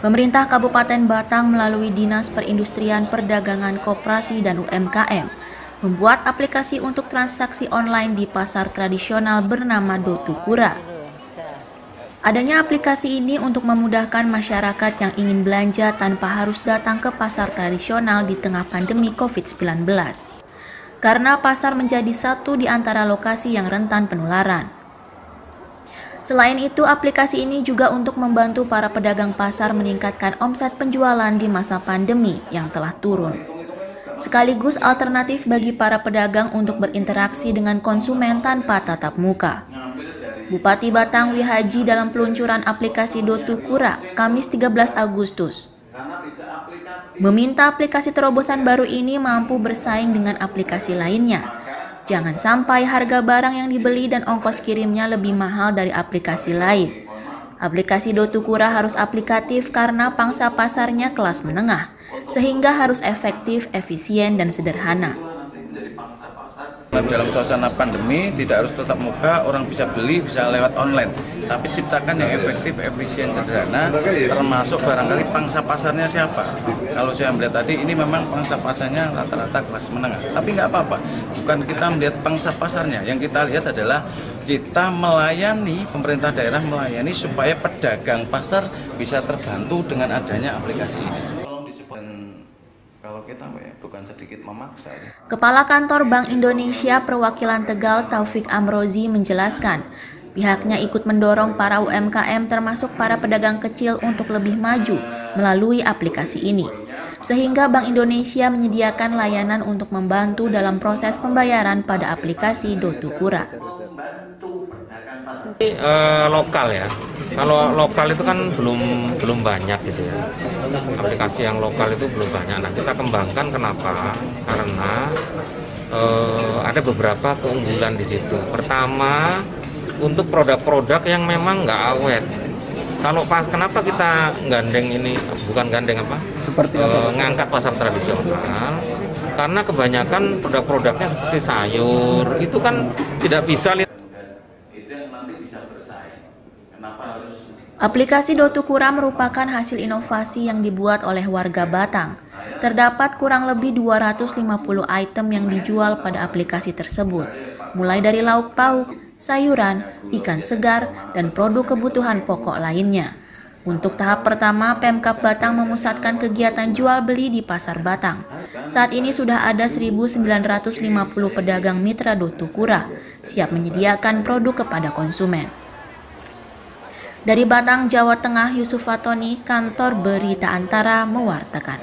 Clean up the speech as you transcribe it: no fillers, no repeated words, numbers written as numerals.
Pemerintah Kabupaten Batang melalui Dinas Perindustrian Perdagangan Koperasi dan UMKM membuat aplikasi untuk transaksi online di pasar tradisional bernama Dotukura. Adanya aplikasi ini untuk memudahkan masyarakat yang ingin belanja tanpa harus datang ke pasar tradisional di tengah pandemi COVID-19. Karena pasar menjadi satu di antara lokasi yang rentan penularan. Selain itu, aplikasi ini juga untuk membantu para pedagang pasar meningkatkan omset penjualan di masa pandemi yang telah turun. Sekaligus alternatif bagi para pedagang untuk berinteraksi dengan konsumen tanpa tatap muka. Bupati Batang Wihaji dalam peluncuran aplikasi Dotukura Kamis 13 Agustus meminta aplikasi terobosan baru ini mampu bersaing dengan aplikasi lainnya. Jangan sampai harga barang yang dibeli dan ongkos kirimnya lebih mahal dari aplikasi lain. Aplikasi Dotukura harus aplikatif karena pangsa pasarnya kelas menengah, sehingga harus efektif, efisien, dan sederhana. Dalam suasana pandemi tidak harus tetap muka, orang bisa beli, bisa lewat online. Tapi ciptakan yang efektif, efisien, sederhana, termasuk barangkali pangsa pasarnya siapa. Kalau saya melihat tadi, ini memang pangsa pasarnya rata-rata kelas menengah. Tapi nggak apa-apa, bukan kita melihat pangsa pasarnya. Yang kita lihat adalah kita melayani, pemerintah daerah melayani supaya pedagang pasar bisa terbantu dengan adanya aplikasi ini. Kalau kita bukan sedikit memaksa. Kepala Kantor Bank Indonesia Perwakilan Tegal Taufik Amrozi menjelaskan, pihaknya ikut mendorong para UMKM termasuk para pedagang kecil untuk lebih maju melalui aplikasi ini. Sehingga Bank Indonesia menyediakan layanan untuk membantu dalam proses pembayaran pada aplikasi Dotukura. Lokal ya. Kalau lokal itu kan belum banyak gitu ya. Aplikasi yang lokal itu belum banyak. Nah, kita kembangkan kenapa? Karena ada beberapa keunggulan di situ. Pertama, untuk produk-produk yang memang nggak awet. Kenapa kita gandeng ini, bukan gandeng apa? Ngangkat pasar tradisional. Karena kebanyakan produk-produknya seperti sayur, itu kan tidak bisa lihat. Aplikasi Dotukura merupakan hasil inovasi yang dibuat oleh warga Batang. Terdapat kurang lebih 250 item yang dijual pada aplikasi tersebut, mulai dari lauk pauk, sayuran, ikan segar, dan produk kebutuhan pokok lainnya. Untuk tahap pertama, Pemkab Batang memusatkan kegiatan jual beli di Pasar Batang. Saat ini sudah ada 1.950 pedagang mitra Dotukura, siap menyediakan produk kepada konsumen. Dari Batang, Jawa Tengah, Yusuf Fatoni, Kantor Berita Antara mewartakan.